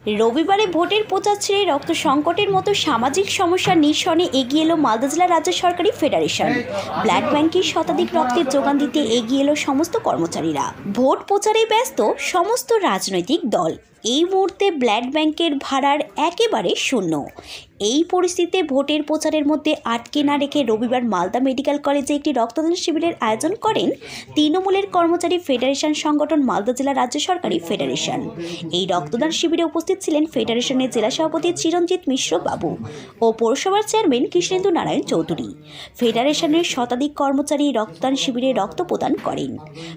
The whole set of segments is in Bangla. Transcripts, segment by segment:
রবিবারে ভোটের প্রচার ছেড়ে রক্ত সংকটের মতো সামাজিক সমস্যার নিরসনে এগিয়ে এলো মালদা জেলা রাজ্য সরকারি ফেডারেশন। ব্লাড ব্যাংকে শতাধিক রক্তের যোগান দিতে এগিয়ে এলো সমস্ত কর্মচারীরা। ভোট প্রচারে ব্যস্ত সমস্ত রাজনৈতিক দল। এই মুহূর্তে ব্লাড ব্যাংকের ভাড়ার একেবারে শূন্য। এই পরিস্থিতিতে ভোটের প্রচারের মধ্যে আটকে না রেখে রবিবার মালদা মেডিকেল কলেজে একটি রক্তদান শিবিরের আয়োজন করেন তৃণমূলের কর্মচারী ফেডারেশন সংগঠন মালদা জেলা রাজ্য সরকারি ফেডারেশন। এই রক্তদান শিবিরে উপস্থিত ছিলেন ফেডারেশনের জেলা সভাপতি চিরঞ্জিত মিশ্র বাবু ও পৌরসভার চেয়ারম্যান কৃষ্ণেন্দু নারায়ণ চৌধুরী। ফেডারেশনের শতাধিক কর্মচারী রক্তদান শিবিরে রক্ত প্রদান করেন।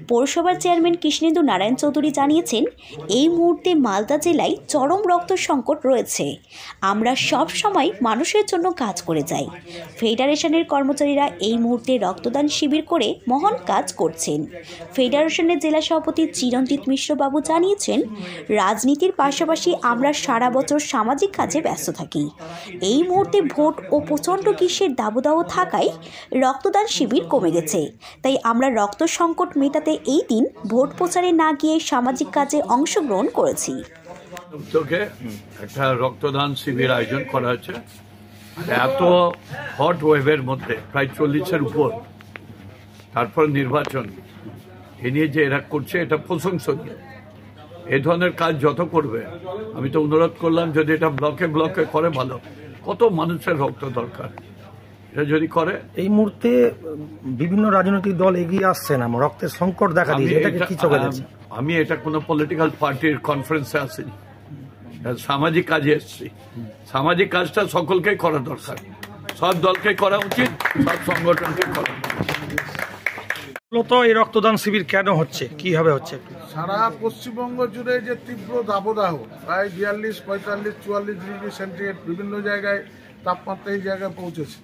পৌরসভার চেয়ারম্যান কৃষ্ণেন্দু নারায়ণ চৌধুরী জানিয়েছেন, এই মুহূর্তে মালদা জেলায় চরম রক্ত সংকট রয়েছে। আমরা সব সময় মানুষের জন্য কাজ করে যাই। ফেডারেশনের কর্মচারীরা এই মুহূর্তে রক্তদান শিবির করে মহান কাজ করছেন। ফেডারেশনের জেলা সভাপতি চিরঞ্জিত মিশ্র বাবু জানিয়েছেন, রাজনীতির পাশাপাশি আমরা সারা বছর সামাজিক কাজে ব্যস্ত থাকি। এই মুহূর্তে ভোট ও প্রচণ্ড গ্রীষ্মের দাবদাহ থাকায় রক্তদান শিবির কমে গেছে। তাই আমরা রক্ত সংকট মেটাতে এই দিন ভোট প্রচারে না গিয়ে সামাজিক কাজে অংশগ্রহণ করেছি। উদ্যোগে একটা রক্তদান শিবির আয়োজন করা হয়েছে। এত হট ওয়েভের মধ্যে প্রায় 40-এর উপর, তারপর নির্বাচন, এ নিয়ে যে এরা করছে এটা প্রশংসনীয়। এ ধরনের কাজ যত করবে, আমি তো অনুরোধ করলাম যদি এটা ব্লকে ব্লকে করে ভালো। কত মানুষের রক্ত দরকার, এটা যদি করে। এই মুহূর্তে বিভিন্ন রাজনৈতিক দল এগিয়ে আসছে না, রক্তের সংকট দেখা দিয়েছে, এটাকে কি চোখে দেখছেন? আমি এটা কোনো পলিটিক্যাল পার্টির কনফারেন্সে আসিনি, সামাজিক কাজে এসেছি। সামাজিক কাজটা সকলকেই করা দরকার, সব দলকে করা উচিত, সব সংগঠনকে করা উচিত। মূলত এই রক্তদান শিবির কেন হচ্ছে, কিভাবে হচ্ছে? সারা পশ্চিমবঙ্গ জুড়ে যে তীব্র দাবদাহ, প্রায় 42, 45, 44 ডিগ্রি সেন্টিগ্রেড বিভিন্ন জায়গায় তাপমাত্রা এই জায়গায় পৌঁছেছে।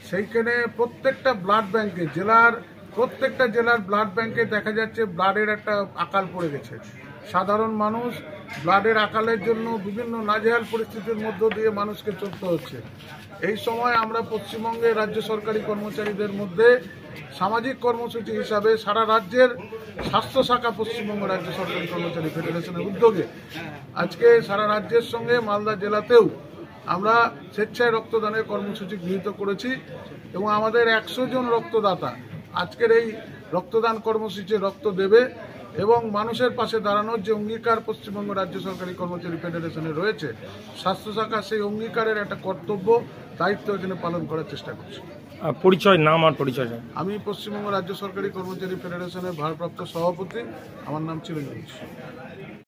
সেইখানে প্রত্যেকটা ব্লাড ব্যাংকে, প্রত্যেকটা জেলার ব্লাড ব্যাংকে দেখা যাচ্ছে ব্লাডের একটা আকাল পড়ে গেছে। সাধারণ মানুষ ব্লাডের আকালের জন্য বিভিন্ন নাজেহাল পরিস্থিতির মধ্য দিয়ে মানুষকে চলতে হচ্ছে। এই সময় আমরা পশ্চিমবঙ্গের রাজ্য সরকারি কর্মচারীদের মধ্যে সামাজিক কর্মসূচি হিসাবে সারা রাজ্যের স্বাস্থ্য শাখা পশ্চিমবঙ্গ রাজ্য সরকারি কর্মচারী ফেডারেশনের উদ্যোগে আজকে সারা রাজ্যের সঙ্গে মালদা জেলাতেও আমরা স্বেচ্ছায় রক্তদানের কর্মসূচি গৃহীত করেছি এবং আমাদের 100 জন রক্তদাতা আজকের এই রক্তদান কর্মসূচি রক্ত দেবে এবং মানুষের পাশে দাঁড়ানোর যে অঙ্গীকার পশ্চিমবঙ্গ রাজ্য সরকারি কর্মচারী ফেডারেশনের রয়েছে, স্বাস্থ্য শাখা সেই অঙ্গীকারের একটা কর্তব্য দায়িত্ব এখানে পালন করার চেষ্টা করছে। পরিচয়, নাম আর পরিচয়? আমি পশ্চিমবঙ্গ রাজ্য সরকারি কর্মচারী ফেডারেশনের ভারপ্রাপ্ত সভাপতি, আমার নাম চিরঞ্জিত।